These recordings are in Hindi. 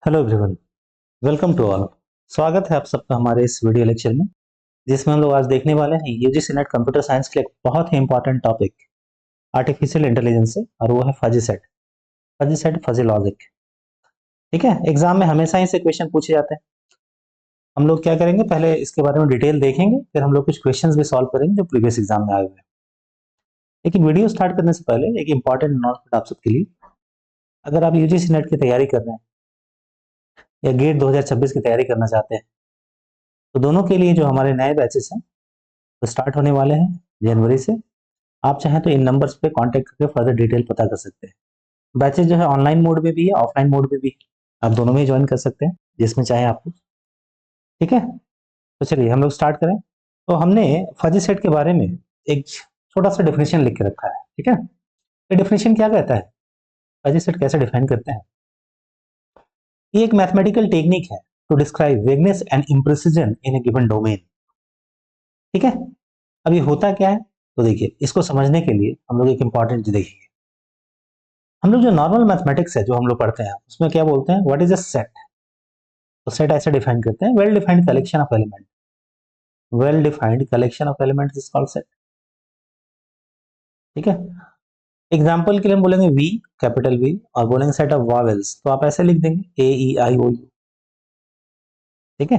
Hello everyone, welcome to all. स्वागत है आप सबका हमारे इस वीडियो लेक्चर में, जिसमें हम लोग आज देखने वाले हैं यूजीसी नेट कंप्यूटर साइंस के लिए एक बहुत ही इंपॉर्टेंट टॉपिक आर्टिफिशियल इंटेलिजेंस से, और वो है फजी सेट फजी लॉजिक। ठीक है, एग्जाम में हमेशा ही से क्वेश्चन पूछे जाते हैं। हम लोग क्या करेंगे, पहले इसके बारे में डिटेल देखेंगे, फिर हम लोग कुछ क्वेश्चंस भी सॉल्व करेंगे जो प्रीवियस एग्जाम में आए हुए हैं। लेकिन वीडियो स्टार्ट करने से पहले एक इंपॉर्टेंट अनाउंसमेंट आप सबके लिए। अगर आप यूजीसी नेट की तैयारी कर रहे हैं या गेट 2026 की तैयारी करना चाहते हैं, तो दोनों के लिए जो हमारे नए बैचेस हैं वो स्टार्ट होने वाले हैं जनवरी से। आप चाहें तो इन नंबर्स पे कांटेक्ट करके फर्दर डिटेल पता कर सकते हैं। बैचेस जो है ऑनलाइन मोड में भी है, ऑफलाइन मोड में भी है। आप दोनों में ही ज्वाइन कर सकते हैं, जिसमें चाहे आपको। ठीक है, तो चलिए हम लोग स्टार्ट करें। तो हमने फजी सेट के बारे में एक छोटा सा डेफिनेशन लिख के रखा है। ठीक है, ये डेफिनेशन क्या कहता है, फजी सेट कैसे डिफाइन करते हैं। ये एक मैथमेटिकल टेक्निक है to describe vagueness and imprecision in a given domain. ठीक है, अब ये होता क्या है, तो देखिए इसको समझने के लिए हम लोग एक इंपॉर्टेंट चीज देखेंगे। हम लोग जो नॉर्मल मैथमेटिक्स है जो हम लोग पढ़ते हैं, उसमें क्या बोलते हैं, व्हाट इज अ सेट। तो सेट ऐसे डिफाइन करते हैं, well defined collection of element. Well defined collection of element is called set. ठीक है, एग्जांपल के लिए हम बोलेंगे वी, कैपिटल वी, और बोलेंगे सेट ऑफ वॉवेल्स, तो आप ऐसे लिख देंगे ए ई आई ओ यू। ठीक है,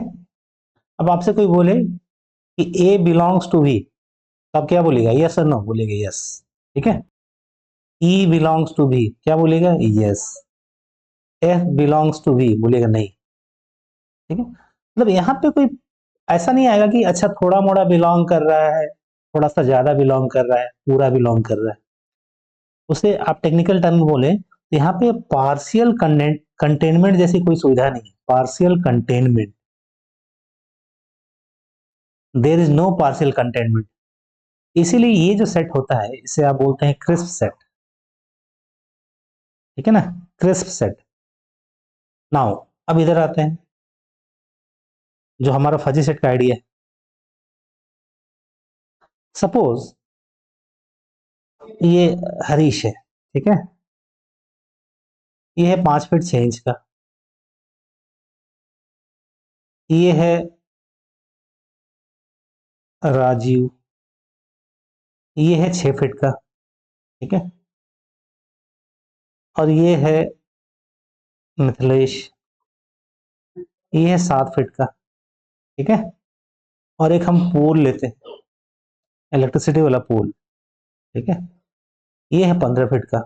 अब आपसे कोई बोले कि ए बिलोंग्स टू वी, तो आप क्या बोलेगा, यस और नो बोलेगा यस। ठीक है, ई बिलोंग्स टू वी, क्या बोलेगा, yes. F belongs to V बोलेगा नहीं। ठीक है, मतलब यहाँ पे कोई ऐसा नहीं आएगा कि अच्छा थोड़ा मोड़ा बिलोंग कर रहा है, थोड़ा सा ज्यादा बिलोंग कर रहा है, पूरा बिलोंग कर रहा है। उसे आप टेक्निकल टर्म में बोले तो यहाँ पे पार्शियल कंटेनमेंट जैसी कोई सुविधा नहीं है। Partial containment, there is no partial containment. इसीलिए ये जो सेट होता है इसे आप बोलते हैं क्रिस्प सेट। ठीक है ना, क्रिस्प सेट। नाउ अब इधर आते हैं, जो हमारा फजी सेट का आइडिया है। सपोज ये हरीश है। ठीक है, ये है 5 फीट 6 इंच का। ये है राजीव, ये है 6 फीट का। ठीक है, और ये है मिथिलेश, ये है 7 फीट का। ठीक है, और एक हम पोल लेते हैं, इलेक्ट्रिसिटी वाला पोल। ठीक है, ये है 15 फीट का।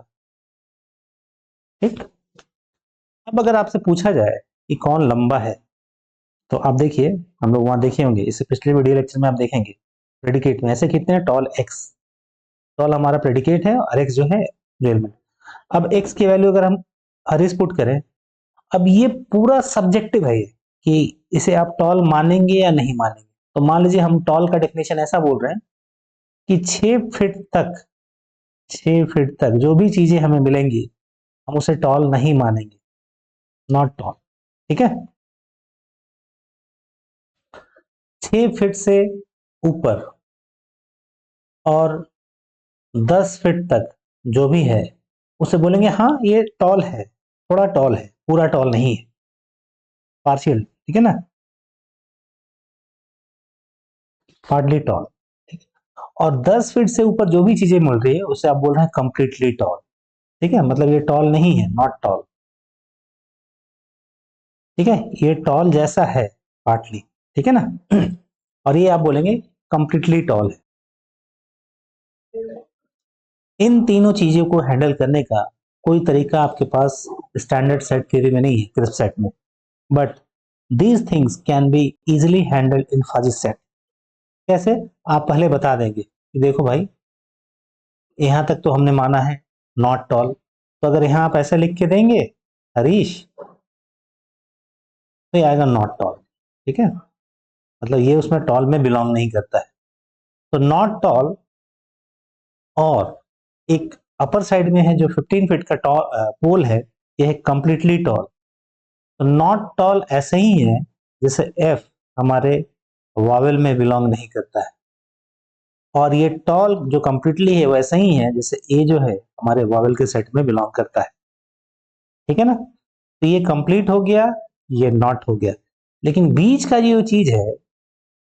ठीक, अब अगर आपसे पूछा जाए कि कौन लंबा है, तो आप देखिए, हम लोग वहां देखे होंगे, इससे पिछले वीडियो लेक्चर में आप देखेंगे प्रेडिकेट में ऐसे कितने हैं, टॉल एक्स। टॉल हमारा प्रेडिकेट है और एक्स जो है रियल में। अब एक्स की वैल्यू अगर हम हरीश पुट करें, अब ये पूरा सब्जेक्टिव है ये, कि इसे आप टॉल मानेंगे या नहीं मानेंगे। तो मान लीजिए हम टॉल का डेफिनेशन ऐसा बोल रहे हैं कि 6 फीट तक जो भी चीजें हमें मिलेंगी, हम उसे टॉल नहीं मानेंगे, नॉट टॉल। ठीक है, 6 फीट से ऊपर और 10 फीट तक जो भी है, उसे बोलेंगे हाँ ये टॉल है, थोड़ा टॉल है, पूरा टॉल नहीं है, पार्शियल। ठीक है ना, हार्डली टॉल। और 10 फीट से ऊपर जो भी चीजें मिल रही है उसे आप बोल रहे हैं कंप्लीटली टॉल। ठीक है, मतलब ये टॉल नहीं है, नॉट टॉल। ठीक है, ये टॉल जैसा है, पार्टली। ठीक है ना, और ये आप बोलेंगे कंप्लीटली टॉल है। इन तीनों चीजों को हैंडल करने का कोई तरीका आपके पास स्टैंडर्ड सेट थ्योरी में नहीं है, क्रिस्प सेट में। But these things can be easily handled in fuzzy set. कैसे, आप पहले बता देंगे कि देखो भाई, यहां तक तो हमने माना है नॉट टॉल, तो अगर यहां आप ऐसे लिख के देंगे हरीश, तो ये आएगा नॉट टॉल। ठीक है, मतलब ये उसमें टॉल में बिलोंग नहीं करता है। तो नॉट टॉल, और एक अपर साइड में है जो 15 फीट का पोल है, ये है कंप्लीटली टॉल। तो नॉट टॉल ऐसे ही है जैसे एफ हमारे वावेल में बिलोंग नहीं करता है, और ये टॉल जो कंप्लीटली है वैसे ही है जैसे ए जो है हमारे वावेल के सेट में बिलोंग करता है। ठीक है ना, तो ये कंप्लीट हो गया, ये नॉट हो गया। लेकिन बीच का जो चीज है,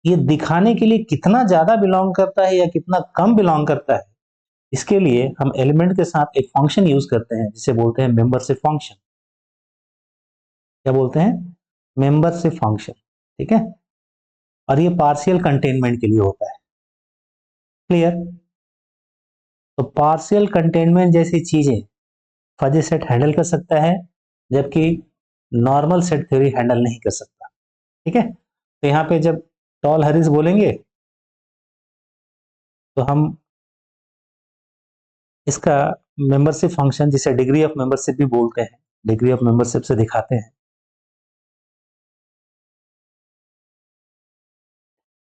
ये दिखाने के लिए कितना ज्यादा बिलोंग करता है या कितना कम बिलोंग करता है, इसके लिए हम एलिमेंट के साथ एक फंक्शन यूज करते हैं जिसे बोलते हैं मेंबरशिप फंक्शन। क्या बोलते हैं? Membership function. ठीक है, और ये पार्शियल कंटेनमेंट के लिए होता है। क्लियर? तो पार्शियल कंटेनमेंट जैसी चीजें फजी सेट हैंडल कर सकता है, जबकि नॉर्मल सेट थ्योरी हैंडल नहीं कर सकता। ठीक है, तो यहाँ पे जब टॉल हरीज बोलेंगे तो हम इसका मेंबरशिप फंक्शन, जिसे डिग्री ऑफ मेंबरशिप भी बोलते हैं, डिग्री ऑफ मेंबरशिप से दिखाते हैं,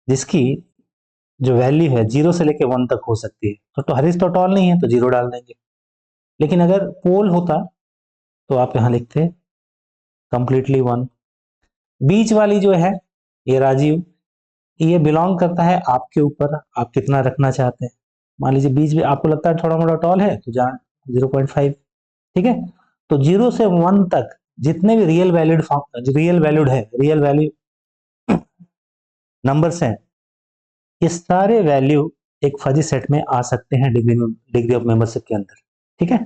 जिसकी जो वैल्यू है 0 से लेकर 1 तक हो सकती है। तो हरीज तो टॉल नहीं है तो 0 डाल देंगे। लेकिन अगर पोल होता तो आप यहां लिखते कंप्लीटली 1। बीच वाली जो है, ये राजीव, ये बिलोंग करता है आपके ऊपर, आप कितना रखना चाहते हैं। मान लीजिए बीच में आपको लगता है थोड़ा मोड़ा टॉल है तो जान 0.5। ठीक है, तो 0 से 1 तक जितने भी रियल वैल्यू नंबर्स हैं, ये सारे वैल्यू एक फजी सेट में आ सकते हैं डिग्री ऑफ मेंबरशिप के अंदर। ठीक है,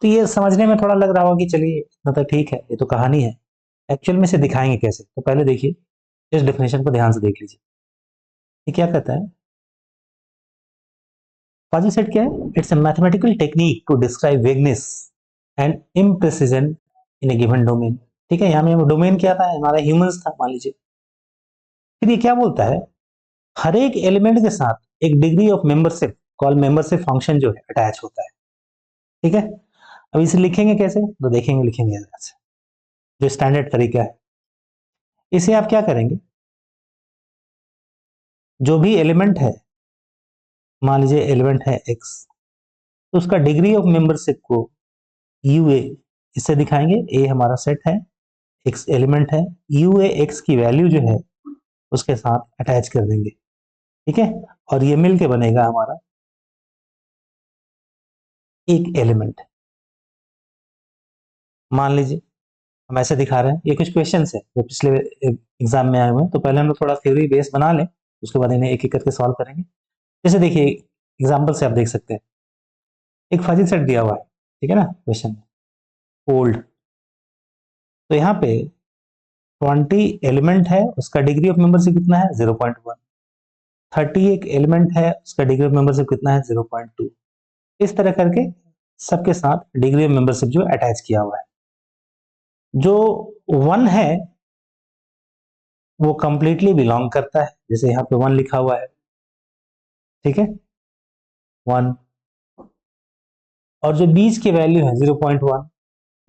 तो ये समझने में थोड़ा लग रहा होगा कि चलिए मतलब ठीक है, ये तो कहानी है। एक्चुअल में से दिखाएंगे कैसे, तो पहले देखिए इस डेफिनेशन को ध्यान से देख लीजिए। ये क्या कहता है? फजी सेट क्या है? It's a mathematical technique to describe vagueness and imprecision in a given domain. ठीक है, यहाँ में डोमेन क्या था? हमारा ह्यूमंस था मान लीजिए। फिर ये क्या बोलता है? हर एक एलिमेंट के साथ एक degree of membership call membership function जो है अटैच होता है। ठीक है, अब इसे लिखेंगे कैसे, तो देखेंगे लिखेंगे जो स्टैंडर्ड तरीका है। इसे आप क्या करेंगे, जो भी एलिमेंट है, मान लीजिए एलिमेंट है एक्स, तो उसका डिग्री ऑफ मेंबरशिप को यू ए इससे दिखाएंगे। ए हमारा सेट है, एक्स एलिमेंट है, यू ए एक्स की वैल्यू जो है उसके साथ अटैच कर देंगे। ठीक है, और ये मिलके बनेगा हमारा एक एलिमेंट। मान लीजिए हम ऐसे दिखा रहे हैं, ये कुछ क्वेश्चन है जो पिछले एग्जाम में आए हुए हैं, तो पहले हम लोग थोड़ा थ्योरी बेस बना लें, उसके बाद इन्हें एक एक करके सॉल्व करेंगे। जैसे देखिए एग्जाम्पल से आप देख सकते हैं, एक फजी सेट दिया हुआ है, ठीक है ना, क्वेश्चन में ओल्ड। तो यहाँ पे 20 एलिमेंट है, उसका डिग्री ऑफ मेंबरशिप कितना है? 0.1। 30 एक एलिमेंट है, उसका डिग्री ऑफ मेंबरशिप कितना है? 0.2। इस तरह करके सबके साथ डिग्री ऑफ मेंबरशिप जो अटैच किया हुआ है। जो 1 है वो कंप्लीटली बिलोंग करता है, जैसे यहाँ पे 1 लिखा हुआ है। ठीक है, 1। और जो बीच की वैल्यू है 0.1,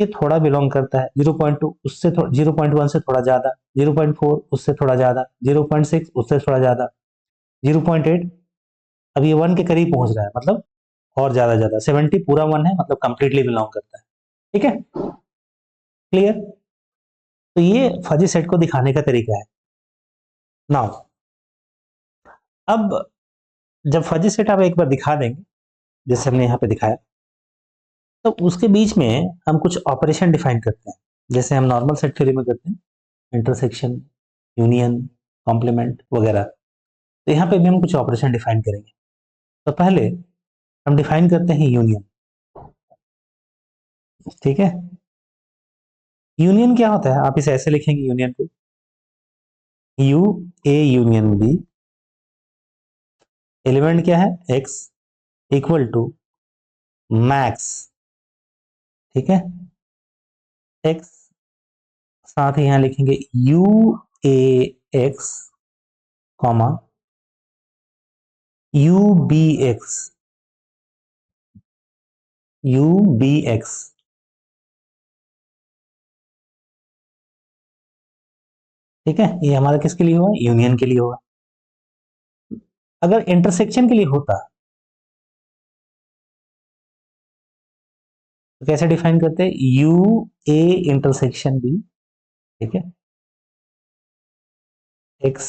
ये थोड़ा बिलोंग करता है। 0.2 उससे 0.1 से थोड़ा ज्यादा, 0.4 उससे थोड़ा ज्यादा, 0.6 उससे थोड़ा ज्यादा, 0.8 अब ये 1 के करीब पहुंच रहा है, मतलब और ज्यादा ज्यादा 70 पूरा 1 है, मतलब कंप्लीटली बिलोंग करता है। ठीक है, क्लियर? तो ये फजी सेट को दिखाने का तरीका है। नाउ अब जब फजी सेट आप एक बार दिखा देंगे, जैसे हमने यहाँ पे दिखाया, तो उसके बीच में हम कुछ ऑपरेशन डिफाइन करते हैं, जैसे हम नॉर्मल सेट थ्योरी में करते हैं, इंटरसेक्शन, यूनियन, कॉम्प्लीमेंट वगैरह। तो यहाँ पे भी हम कुछ ऑपरेशन डिफाइन करेंगे। तो पहले हम डिफाइन करते हैं यूनियन। ठीक है, यूनियन क्या होता है? आप इसे ऐसे लिखेंगे यूनियन को, U A union B, element क्या है? X, equal to max. ठीक है, एक्स, साथ ही यहां लिखेंगे U A X comma U B X, U B X. ठीक है, ये हमारा किसके लिए हुआ? यूनियन के लिए होगा। अगर इंटरसेक्शन के लिए होता तो कैसे डिफाइन करते हैं? U A intersection B. ठीक है, एक्स,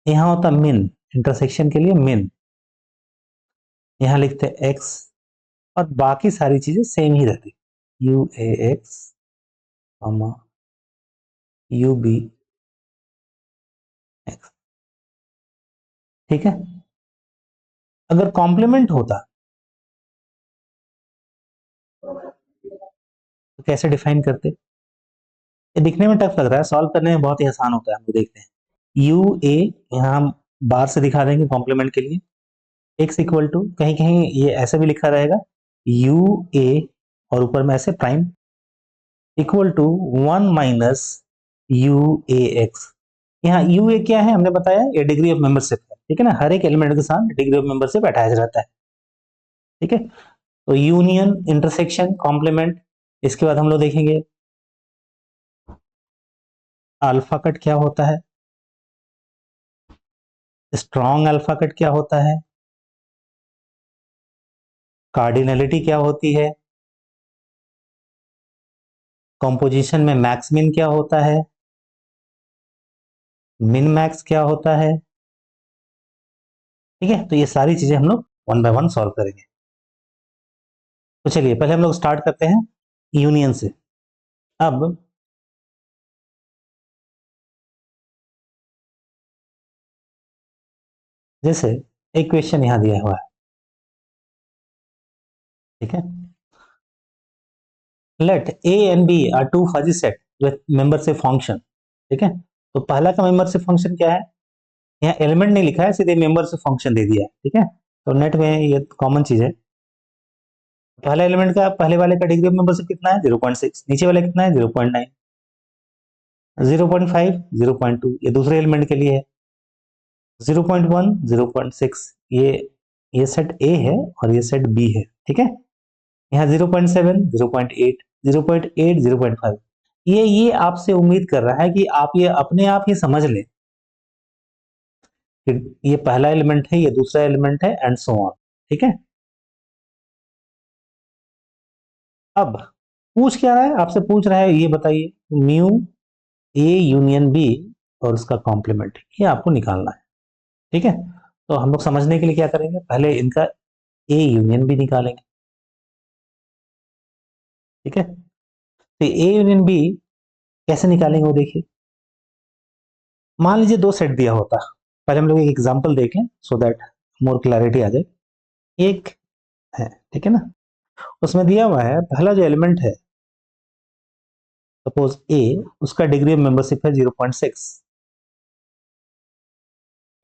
यहां होता मिन, इंटरसेक्शन के लिए मिन, यहां लिखते हैं एक्स, और बाकी सारी चीजें सेम ही रहती, U A X comma U B X, ठीक है। अगर कॉम्प्लीमेंट होता तो कैसे डिफाइन करते? ये दिखने में टफ लग रहा है, सॉल्व करने में बहुत ही आसान होता है। हम देखते हैं यू ए, यहाँ हम बार से दिखा देंगे कॉम्प्लीमेंट के लिए। एक्स इक्वल टू, कहीं कहीं ये ऐसे भी लिखा रहेगा यू ए और ऊपर में ऐसे prime equal to 1 minus U A X. यहाँ यू ए क्या है हमने बताया, ये डिग्री ऑफ मेंबरशिप है, ठीक है ना। हर एक एलिमेंट के साथ डिग्री ऑफ मेंबरशिप अटैच रहता है, ठीक है। तो यूनियन, इंटरसेक्शन, कॉम्प्लीमेंट। इसके बाद हम लोग देखेंगे अल्फा कट क्या होता है, स्ट्रॉन्ग अल्फा कट क्या होता है, कार्डिनलिटी क्या होती है, कॉम्पोजिशन में मैक्स मिन क्या होता है, मिन मैक्स क्या होता है, ठीक है। तो ये सारी चीजें हम लोग वन बाय वन सॉल्व करेंगे। तो चलिए पहले हम लोग स्टार्ट करते हैं यूनियन से। अब जैसे एक क्वेश्चन यहां दिया हुआ है, ठीक है। Let A and B are two fuzzy set with membership function, ठीक है। तो पहला का मेंबरशिप फंक्शन क्या है, यहाँ एलिमेंट नहीं लिखा है, सीधे मेंबरशिप फंक्शन दे दिया है, ठीक है। तो नेट में ये कॉमन चीज है। पहले एलिमेंट का, पहले वाले का डिग्री ऑफ मेंबरशिप कितना है 0.6, नीचे वाले कितना है 0.9, 0.5, 0.2 ये दूसरे एलिमेंट के लिए है, 0.1, 0.6 ये सेट ए है और ये सेट बी है, ठीक है। यहाँ 0.7, 0.8, 0.8, 0.5, ये आपसे उम्मीद कर रहा है कि आप ये अपने आप ही समझ लें कि ये पहला एलिमेंट है, ये दूसरा एलिमेंट है एंड सो ऑन, ठीक है। अब पूछ क्या रहा है, आपसे पूछ रहा है ये बताइए म्यू ए यूनियन बी और उसका कॉम्प्लीमेंट, ये आपको निकालना है, ठीक है। तो हम लोग समझने के लिए क्या करेंगे, पहले इनका ए यूनियन बी निकालेंगे, ठीक है। तो ए यूनियन बी कैसे निकालेंगे वो देखिए। मान लीजिए दो सेट दिया होता, पहले हम लोग एक एग्जांपल देखें सो दैट मोर क्लैरिटी आ जाए। एक है, ठीक है ना, उसमें दिया हुआ है पहला जो एलिमेंट है सपोज ए, उसका डिग्री ऑफ मेंबरशिप है 0.6।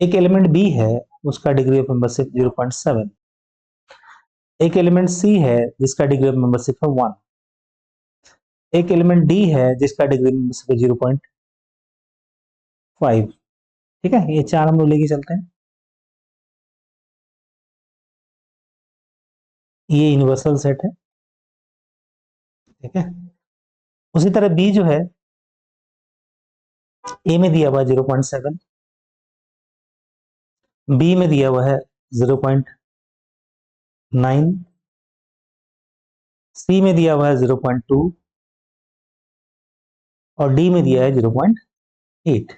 एक एलिमेंट बी है, उसका डिग्री ऑफ मेंबरशिप 0.7। एक एलिमेंट सी है जिसका डिग्री ऑफ मेंबरशिप है 1। एक एलिमेंट डी है जिसका डिग्री ऑफ मेंबरशिप है 0.5, ठीक है। ये चार हम लोग लेके चलते हैं, ये यूनिवर्सल सेट है, ठीक है। उसी तरह बी जो है, ए में दिया हुआ है 0.7, बी में दिया हुआ है 0.9, सी में दिया हुआ है 0.2 और डी में दिया है 0.8।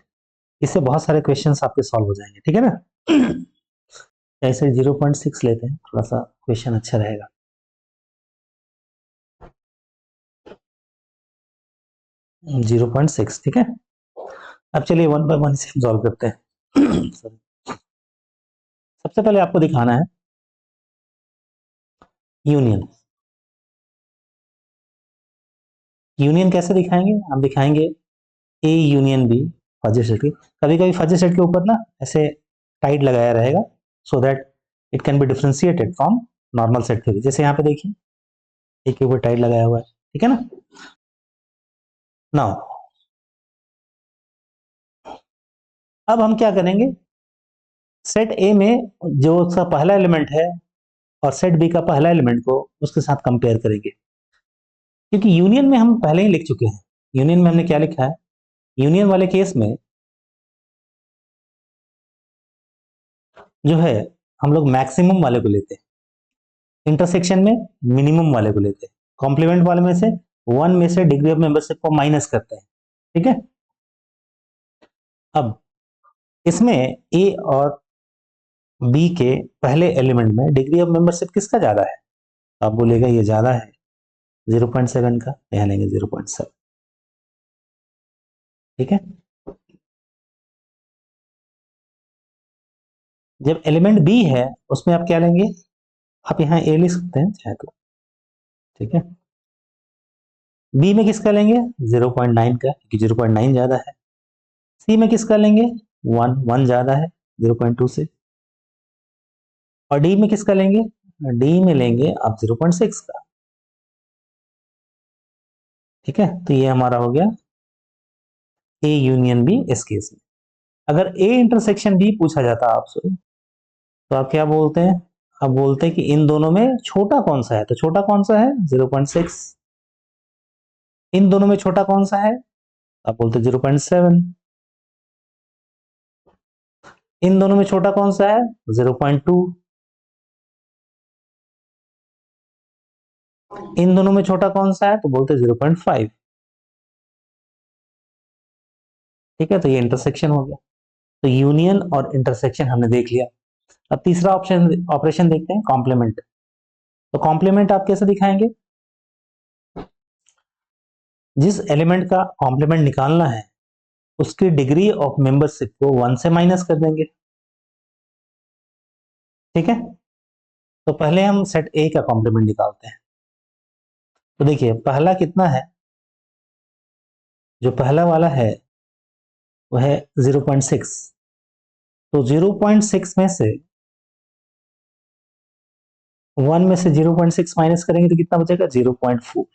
इससे बहुत सारे क्वेश्चंस आपके सॉल्व हो जाएंगे, ठीक है ना। ऐसे 0.6 लेते हैं, थोड़ा सा क्वेश्चन अच्छा रहेगा। 0.6, ठीक है। अब चलिए वन बाय वन इसे सॉल्व करते हैं। सबसे पहले आपको दिखाना है यूनियन। यूनियन कैसे दिखाएंगे, हम दिखाएंगे A union B fuzzy set की। कभी कभी फजी सेट के ऊपर ना ऐसे टाइट लगाया रहेगा so that it can be differentiated from normal set theory. जैसे यहाँ पे देखिए एक के ऊपर टाइट लगाया हुआ है, ठीक है ना। नाउ अब हम क्या करेंगे, सेट ए में जो उसका पहला एलिमेंट है और सेट बी का पहला एलिमेंट को उसके साथ कंपेयर करेंगे, क्योंकि यूनियन में हम पहले ही लिख चुके हैं। यूनियन में हमने क्या लिखा है, यूनियन वाले केस में जो है हम लोग मैक्सिमम वाले को लेते हैं, इंटरसेक्शन में मिनिमम वाले को लेते हैं, कॉम्प्लीमेंट वाले में से वन में से डिग्री ऑफ मेंबरशिप को माइनस करते हैं, ठीक है। अब इसमें ए और बी के पहले एलिमेंट में डिग्री ऑफ मेंबरशिप किसका ज्यादा है, आप बोलेगा ये ज्यादा है 0.7 का, यहाँ लेंगे 0.7। ठीक है। जब एलिमेंट बी है उसमें आप क्या लेंगे, आप यहाँ ए लिख सकते हैं चाहे तो, ठीक है। बी में किसका लेंगे, 0.9 का, क्योंकि 0.9 ज्यादा है। सी में किसका लेंगे, 1 ज्यादा है 0.2 से। और डी में किसका लेंगे, डी में लेंगे आप 0.6 का, ठीक है। तो ये हमारा हो गया ए यूनियन बी इस केस में। अगर ए इंटरसेक्शन बी पूछा जाता आपसे, तो आप क्या बोलते हैं, आप बोलते हैं कि इन दोनों में छोटा कौन सा है, तो छोटा कौन सा है 0.6। इन दोनों में छोटा कौन सा है, आप बोलते 0.7। इन दोनों में छोटा कौन सा है 0.2। इन दोनों में छोटा कौन सा है तो बोलते 0.5। ठीक है, तो ये इंटरसेक्शन हो गया। तो यूनियन और इंटरसेक्शन हमने देख लिया। अब तीसरा ऑप्शन ऑपरेशन देखते हैं, कॉम्प्लीमेंट। तो कॉम्प्लीमेंट आप कैसे दिखाएंगे, जिस एलिमेंट का कॉम्प्लीमेंट निकालना है उसकी डिग्री ऑफ मेंबरशिप को 1 से माइनस कर देंगे, ठीक है। तो पहले हम सेट ए का कॉम्प्लीमेंट निकालते हैं। तो देखिए पहला कितना है, जो पहला वाला है वो है 0.6। तो 0.6 में से 1 में से 0.6 माइनस करेंगे तो कितना बचेगा 0.4।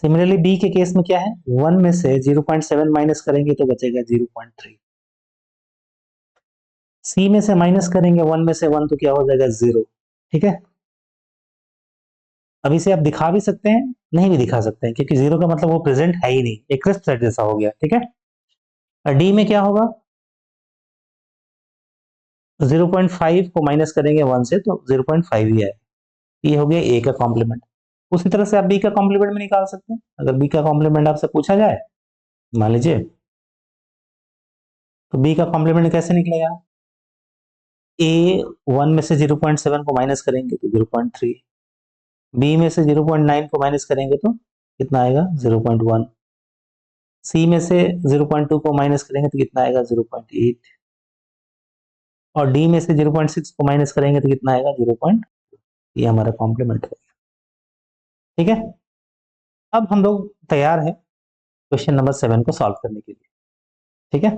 सिमिलरली बी के केस में क्या है, 1 में से 0.7 माइनस करेंगे तो बचेगा 0.3। सी में से माइनस करेंगे 1 में से 1 तो क्या हो जाएगा 0, ठीक है। अब इसे आप दिखा भी सकते हैं, नहीं भी दिखा सकते हैं, क्योंकि 0 का मतलब वो प्रेजेंट है ही नहीं, एक क्रिस्प सेट जैसा हो गया, ठीक है। और डी में क्या होगा, 0.5 को माइनस करेंगे 1 से तो 0.5 ही है। ये हो गया ए का कॉम्प्लीमेंट। उसी तरह से आप बी का कॉम्प्लीमेंट में निकाल सकते हैं। अगर बी का कॉम्प्लीमेंट आपसे पूछा जाए, मान लीजिए, तो बी का कॉम्प्लीमेंट कैसे निकलेगा, ए 1 में से 0.7 को माइनस करेंगे तो 0.3, बी में से 0.9 को माइनस करेंगे तो कितना आएगा 0.1, सी में से 0.2 को माइनस करेंगे तो कितना आएगा 0.8, और डी में से 0.6 को माइनस करेंगे तो कितना आएगा 0. ये हमारा कॉम्प्लीमेंट है, ठीक है। अब हम लोग तैयार हैं क्वेश्चन नंबर 7 को सॉल्व करने के लिए, ठीक है।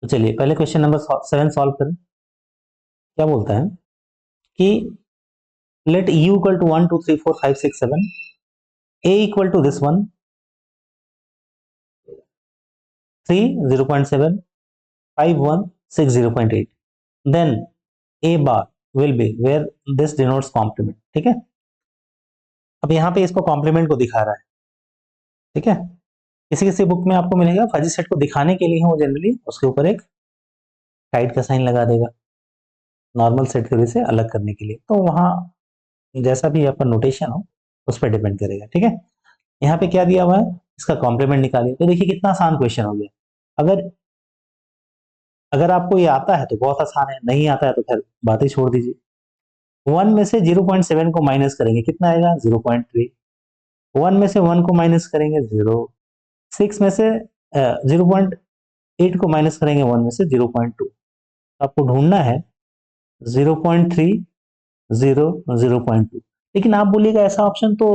तो चलिए पहले क्वेश्चन नंबर 7 सॉल्व करें। क्या बोलता है कि let u equal to 1 2 3 4 5 6 7, a equal to this one 3 0.7 5 1 6 0.8, then a bar will be where this denotes complement, ठीक है। अब यहाँ पे इसको कॉम्प्लीमेंट को दिखा रहा है, ठीक है। किसी किसी बुक में आपको मिलेगा फजी सेट को दिखाने के लिए वो जनरली उसके ऊपर एक टाइट का साइन लगा देगा, नॉर्मल सेट थ्योरी से अलग करने के लिए। तो वहां जैसा भी आपका नोटेशन हो उस पर डिपेंड करेगा, ठीक है। यहाँ पे क्या दिया हुआ है, इसका कॉम्प्लीमेंट निकालिए। तो देखिए कितना आसान क्वेश्चन हो गया। अगर अगर आपको ये आता है तो बहुत आसान है, नहीं आता है तो फिर बात ही छोड़ दीजिए। 1 में से 0.7 को माइनस करेंगे कितना आएगा 0.3, 1 में से 1 को माइनस करेंगे 0, 6 में से 0.8 को माइनस करेंगे 1 में से 0.2। आपको ढूंढना है 0.3 0 0.2। लेकिन आप बोलिएगा ऐसा ऑप्शन तो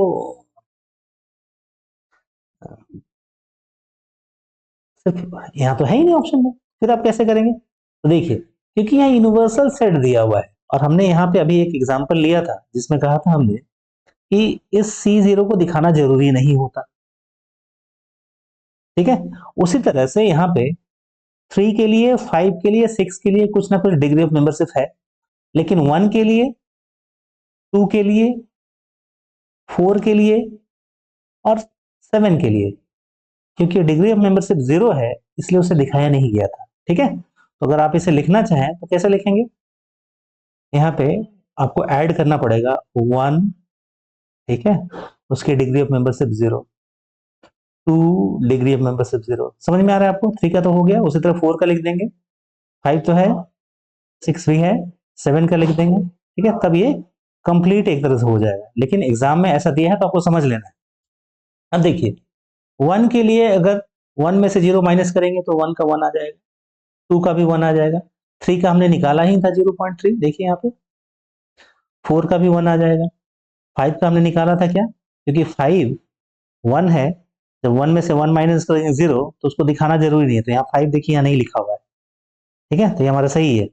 सिर्फ यहाँ तो है ही नहीं ऑप्शन में, फिर आप कैसे करेंगे। तो देखिए क्योंकि यहाँ यूनिवर्सल सेट दिया हुआ है, और हमने यहाँ पे अभी एक एग्जांपल लिया था जिसमें कहा था हमने कि इस C0 को दिखाना जरूरी नहीं होता, ठीक है। उसी तरह से यहाँ पे 3 के लिए, 5 के लिए, 6 के लिए कुछ ना कुछ डिग्री ऑफ मेंबरशिप है, लेकिन 1 के लिए, 2 के लिए, 4 के लिए और 7 के लिए, क्योंकि डिग्री ऑफ मेंबरशिप 0 है इसलिए उसे दिखाया नहीं गया था, ठीक है। तो अगर आप इसे लिखना चाहें तो कैसे लिखेंगे, यहाँ पे आपको ऐड करना पड़ेगा 1, ठीक है, उसकी degree of membership 0, 2 degree of membership 0। समझ में आ रहा है आपको, 3 का तो हो गया, उसी तरह 4 का लिख देंगे, 5 तो है, 6 भी है, 7 का लिख देंगे, ठीक है। तब ये कंप्लीट एक तरह से हो जाएगा। लेकिन एग्जाम में ऐसा दिया है तो आपको समझ लेना है। अब देखिए 1 के लिए अगर 1 में से 0 माइनस करेंगे तो 1 का 1 आ जाएगा, 2 का भी 1 आ जाएगा, 3 का हमने निकाला ही था 0.3, देखिए यहाँ पे 4 का भी 1 आ जाएगा, 5 का हमने निकाला था क्या, क्योंकि 5 1 है, जब 1 में से 1 माइनस करेंगे 0 तो उसको दिखाना जरूरी नहीं है, तो यहाँ 5 देखिए यहाँ नहीं लिखा हुआ है, ठीक है, तो ये हमारा सही है।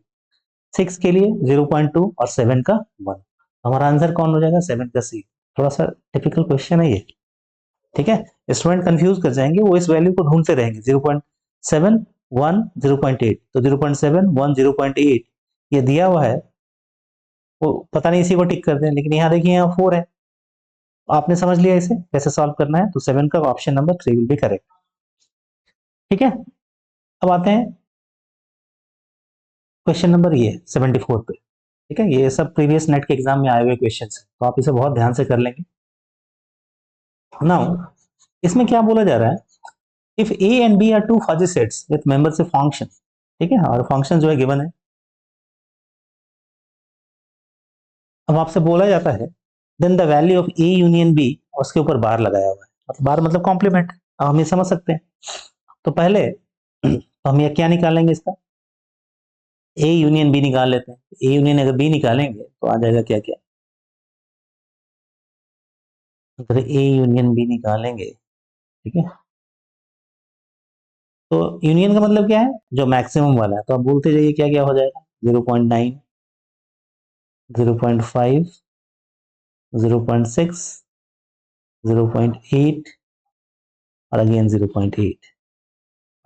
6 के लिए 0.2 और 7 का 1, हमारा आंसर कौन हो जाएगा, 7 का सी। थोड़ा सा टिपिकल क्वेश्चन है ये, ठीक है, स्टूडेंट कंफ्यूज कर जाएंगे, वो इस वैल्यू को ढूंढते रहेंगे, 0.7 1 0.8, तो 0.7 1 0.8 ये दिया हुआ है, वो पता नहीं इसी को टिक करते हैं, लेकिन यहाँ देखिए यहाँ 4 है, आपने समझ लिया इसे कैसे सॉल्व करना है, तो 7 का option number 3 will be correct, ठीक है। अब आते हैं क्वेश्चन नंबर ये 74 पे, ठीक है, ये सब प्रीवियस नेट के एग्जाम में आए हुए क्वेश्चन है, तो आप इसे बहुत ध्यान से कर लेंगे। नाउ इसमें क्या बोला जा रहा है, if A and B are two fuzzy sets with membership function, ठीक है, और फंक्शन जो है गिवन है, अब आपसे बोला जाता है then the value of A union B, उसके ऊपर बार लगाया हुआ है, मतलब बार मतलब कॉम्प्लीमेंट, अब हम ये समझ सकते हैं। तो पहले तो हम ये क्या निकालेंगे, इसका ए यूनियन बी निकाल लेते हैं, ए यूनियन अगर बी निकालेंगे तो आ जाएगा क्या क्या, अगर ए यूनियन बी निकालेंगे, ठीक है, तो यूनियन का मतलब क्या है, जो मैक्सिमम वाला है, तो आप बोलते जाइए क्या क्या हो जाएगा, 0.9 0.5 0.6 0.8 और अगेन 0.8।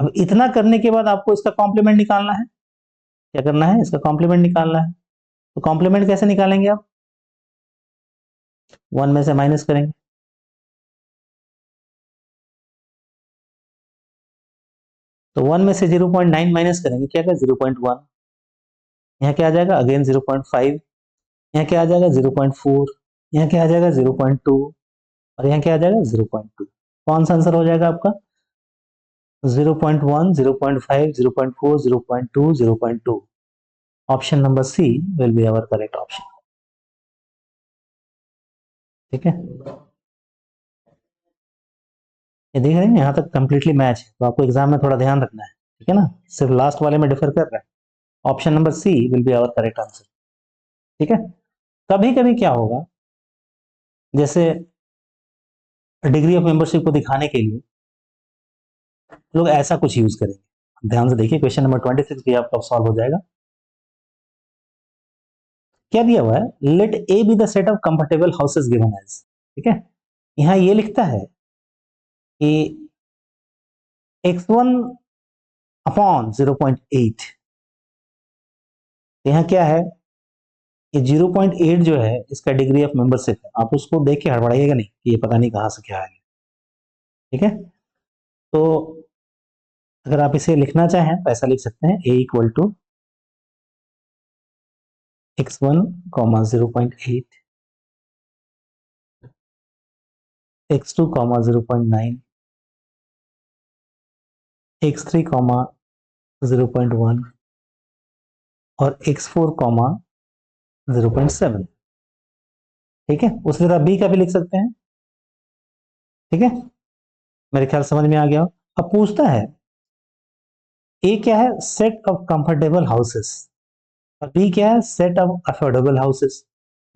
अब इतना करने के बाद आपको इसका कॉम्प्लीमेंट निकालना है, क्या करना है, इसका कॉम्प्लीमेंट निकालना है, तो कॉम्प्लीमेंट कैसे निकालेंगे आप, 1 में से माइनस करेंगे, तो 1 में से 0.9 माइनस करेंगे क्या क्या, 0.1, यहाँ क्या आ जाएगा अगेन 0.5, यहाँ क्या आ जाएगा 0.4, यहाँ क्या आ जाएगा 0.2 और यहाँ क्या आ जाएगा 0.2, कौन सा आंसर हो जाएगा आपका 0.1 0.5 0.4 0.2 0.2, option number C will be our correct option, ठीक है। ये देख रहे हैं यहाँ तक कंप्लीटली मैच है, तो आपको एग्जाम में थोड़ा ध्यान रखना है, ठीक है ना, सिर्फ लास्ट वाले में डिफर कर रहा है, option number C will be our correct answer, ठीक है। कभी कभी क्या होगा, जैसे डिग्री ऑफ मेंबरशिप को दिखाने के लिए लोग ऐसा कुछ यूज करेंगे, ध्यान से देखिए, क्वेश्चन नंबर 26 भी आपका सॉल्व हो जाएगा। क्या दिया हुआ है, let A be the set of comfortable houses given as, ठीक है, यहाँ ये लिखता है कि x1 अपॉन 0.8, यहाँ क्या है, ये 0.8 जो है इसका डिग्री ऑफ मेंबरशिप है, आप उसको देख के हड़बड़ाइएगा नहीं कि ये पता नहीं कहां से क्या आ गया, ठीक है। तो अगर आप इसे लिखना चाहें तो ऐसा लिख सकते हैं, a equal to x1 comma 0.8 x2 comma 0.9 x3 comma 0.1 और x4 कॉमा 0.7, ठीक है। उसी तरह b का भी लिख सकते हैं, ठीक है, मेरे ख्याल समझ में आ गया। अब पूछता है ए क्या है, सेट ऑफ कंफर्टेबल हाउसेस, और बी क्या है, set of affordable houses,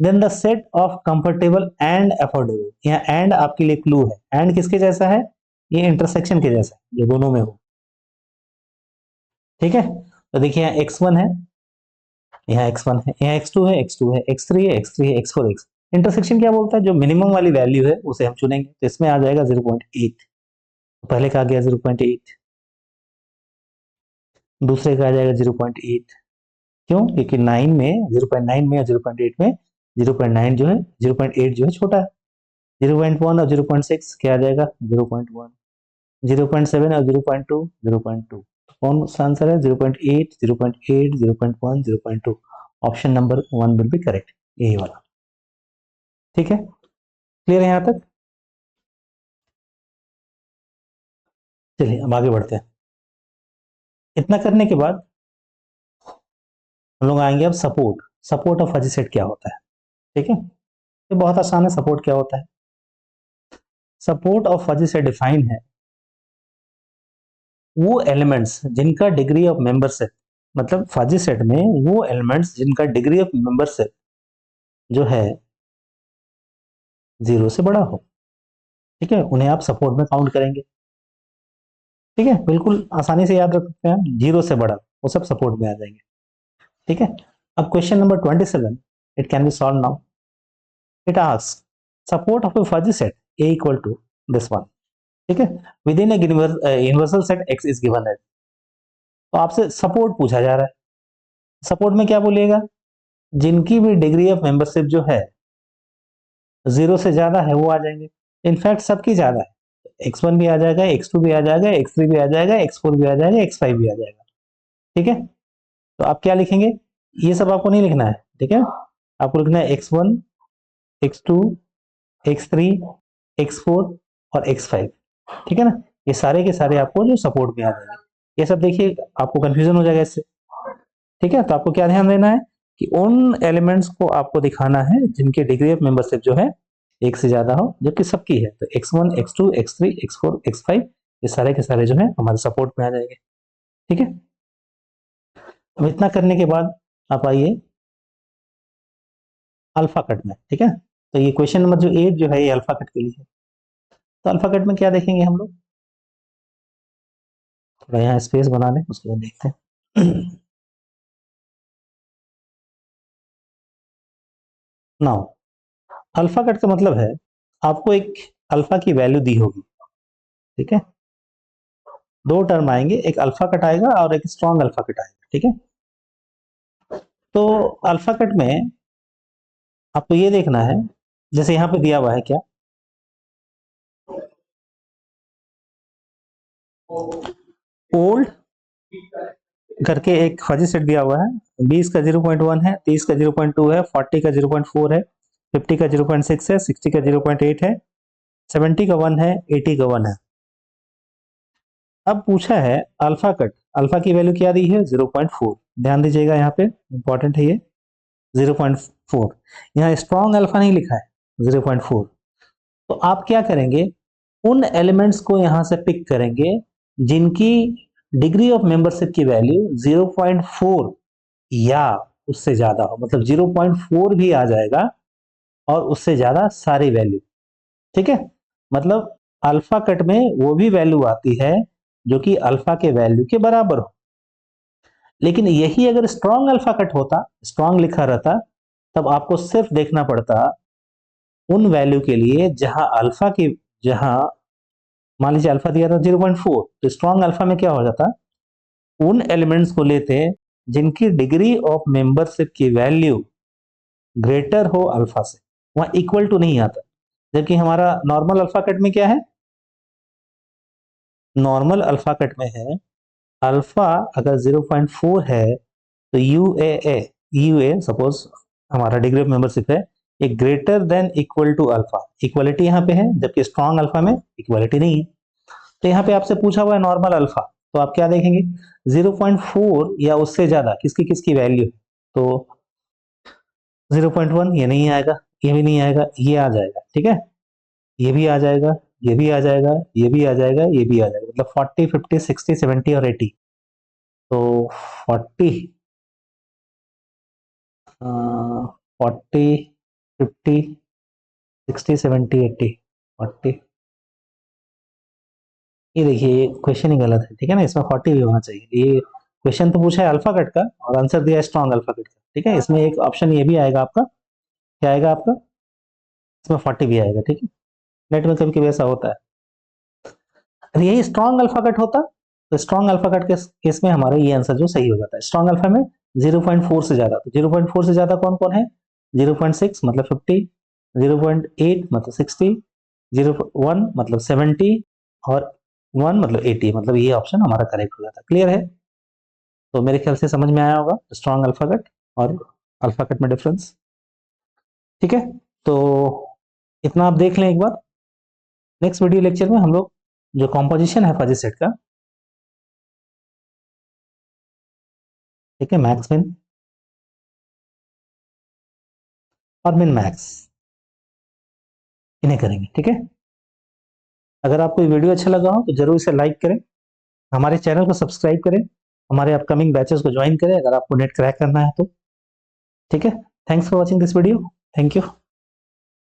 then the set of comfortable and affordable, यहाँ एंड आपके लिए क्लू है, एंड किसके जैसा है, ये इंटरसेक्शन के जैसा है, जो दोनों में हो, ठीक है। तो देखिए यहाँ x1 है, यहाँ x1 है, यहाँ x2 है, x2 है, x3 है, x3 है, x4 x, इंटरसेक्शन क्या बोलता है, जो मिनिमम वाली वैल्यू है उसे हम चुनेंगे, तो इसमें आ जाएगा 0.8, पहले का आ गया 0.8, दूसरे का आ जाएगा 0.8, क्यों, क्योंकि 9 में 0.9 में और 0.8 में 0.9 जो है 0.8 जो है छोटा है, 0.1 और 0.6 क्या आ जाएगा 0.1, 0.7 और 0.2 0.2, कौन सा आंसर है 0.8 0.8 0.1 0.2, option number 1 will be correct, यही वाला, ठीक है, क्लियर है यहाँ तक। चलिए अब आगे बढ़ते हैं, इतना करने के बाद हम लोग आएंगे अब support, support of fuzzy set क्या होता है, ठीक है, ये बहुत आसान है, सपोर्ट क्या होता है, support of fuzzy set define है वो एलिमेंट्स जिनका डिग्री ऑफ मेंबरशिप, मतलब फजी सेट में वो एलिमेंट्स जिनका डिग्री ऑफ मेंबरशिप जो है 0 से बड़ा हो, ठीक है, उन्हें आप सपोर्ट में काउंट करेंगे। ठीक है, बिल्कुल आसानी से याद रख सकते हैं, 0 से बड़ा वो सब सपोर्ट में आ जाएंगे। ठीक है, अब question number 27, it can be solve now. It ask support of a fuzzy set a equal to this one, ठीक है, with in universal set x is given है। तो आपसे सपोर्ट पूछा जा रहा है, सपोर्ट में क्या बोलिएगा, जिनकी भी डिग्री ऑफ मेंबरशिप जो है 0 से ज्यादा है वो आ जाएंगे। इनफैक्ट सबकी ज्यादा है, x1 भी आ जाएगा, x2 भी आ जाएगा, x3 भी आ जाएगा, x4 भी आ जाएगा, x5 भी आ जाएगा। ठीक है, तो आप क्या लिखेंगे, ये सब आपको नहीं लिखना है, ठीक है, आपको लिखना है x1, x2, x3, x4 और x5। ठीक है ना, ये सारे के सारे आपको जो सपोर्ट में आ जाएंगे। ये सब देखिए आपको कंफ्यूजन हो जाएगा इससे। ठीक है, तो आपको क्या ध्यान देना है कि उन एलिमेंट्स को आपको दिखाना है जिनके डिग्री ऑफ मेंबरशिप जो है 1 से ज्यादा हो, जबकि सबकी है। तो x1, x2, x3, x4, x5 ये सारे के सारे जो है हमारे सपोर्ट में आ जाएंगे। ठीक है, अब इतना करने के बाद आप आइए अल्फा कट में। ठीक है, तो ये क्वेश्चन नंबर जो 8 जो है ये अल्फा कट के लिए है। तो अल्फा कट में क्या देखेंगे हम लोग, थोड़ा यहाँ स्पेस बना लें, उसके बाद देखते हैं। नाउ अल्फा कट का मतलब है आपको एक अल्फा की वैल्यू दी होगी। ठीक है, दो टर्म आएंगे, एक अल्फा कट आएगा और एक स्ट्रॉन्ग अल्फा कट आएगा। ठीक है, तो अल्फा कट में आपको ये देखना है, जैसे यहाँ पे दिया हुआ है क्या, ओल्ड करके एक फजी सेट दिया हुआ है, 20 का 0.1 है, 30 का 0.2 है, 40 का 0.4 है, 50 का 0.6 है, 60 का 0.8 है, 70 का 1 है, 80 का 1 है। अब पूछा है अल्फा कट, अल्फा की वैल्यू क्या दी है 0.4, ध्यान दीजिएगा यहाँ पे इंपॉर्टेंट है ये 0.4। यहाँ स्ट्रॉन्ग अल्फा नहीं लिखा है 0.4। तो आप क्या करेंगे, उन एलिमेंट्स को यहां से पिक करेंगे जिनकी डिग्री ऑफ मेंबरशिप की वैल्यू 0.4 या उससे ज्यादा हो, मतलब 0.4 भी आ जाएगा और उससे ज्यादा सारी वैल्यू। ठीक है, मतलब अल्फा कट में वो भी वैल्यू आती है जो कि अल्फा के वैल्यू के बराबर हो। लेकिन यही अगर स्ट्रॉन्ग अल्फा कट होता, स्ट्रॉन्ग लिखा रहता, तब आपको सिर्फ देखना पड़ता उन वैल्यू के लिए जहां अल्फा की, जहां मान लीजिए अल्फा दिया था 0.4, तो स्ट्रॉन्ग अल्फा में क्या हो जाता, उन एलिमेंट्स को लेते जिनकी डिग्री ऑफ मेंबरशिप की वैल्यू ग्रेटर हो अल्फा से, वहां इक्वल टू नहीं आता। जबकि हमारा नॉर्मल अल्फा कट में क्या है, नॉर्मल अल्फा कट में है अल्फा अगर 0.4 है तो यू ए सपोज हमारा डिग्री ऑफ मेंबरशिप है, ये greater than equal to alpha, equality यहाँ पे है, जबकि स्ट्रॉन्ग अल्फा में इक्वलिटी नहीं है। तो यहाँ पे आपसे पूछा हुआ है नॉर्मल अल्फा, तो आप क्या देखेंगे 0.4 या उससे ज्यादा किसकी किसकी वैल्यू, तो 0.1 ये नहीं आएगा, ये भी नहीं आएगा, ये आ जाएगा। ठीक है, ये भी आ जाएगा, ये भी आ जाएगा, ये भी आ जाएगा, ये भी आ जाएगा, मतलब 40, 50, 60, 70 और 80। तो 40, 40, 50, 60, 70, 80, 40, ये देखिए ये क्वेश्चन ही गलत है। ठीक है ना, इसमें 40 भी होना चाहिए। ये क्वेश्चन तो पूछा है अल्फा कट का और आंसर दिया है स्ट्रॉन्ग अल्फा कट का। ठीक है, इसमें एक ऑप्शन ये भी आएगा आपका, क्या आएगा आपका, इसमें 40 भी आएगा। ठीक है, नेट में कभी कभी ऐसा होता है। अगर यही स्ट्रॉन्ग अल्फा कट होता तो स्ट्रॉन्ग अल्फा कट के केस में हमारा ये आंसर जो सही हो जाता है। स्ट्रॉन्ग अल्फा में 0.4 से ज्यादा, तो 0.4 से ज्यादा कौन कौन है, 0.6 मतलब 50, 0.8 मतलब 60, 0.1 मतलब 70 और 1 मतलब 80, मतलब ये ऑप्शन हमारा करेक्ट हो जाता है। क्लियर है, तो मेरे ख्याल से समझ में आया होगा स्ट्रॉन्ग अल्फा कट और अल्फा कट में डिफरेंस। ठीक है, तो इतना आप देख लें एक बार। नेक्स्ट वीडियो लेक्चर में हम लोग जो कॉम्पोजिशन है फजी सेट का, ठीक है, मैक्स मिन और मिन मैक्स, इन्हें करेंगे। ठीक है, अगर आपको ये वीडियो अच्छा लगा हो तो जरूर इसे लाइक करें हमारे चैनल को सब्सक्राइब करें, हमारे अपकमिंग बैचेस को ज्वाइन करें अगर आपको नेट क्रैक करना है तो। ठीक है, thanks for watching this video. Thank you.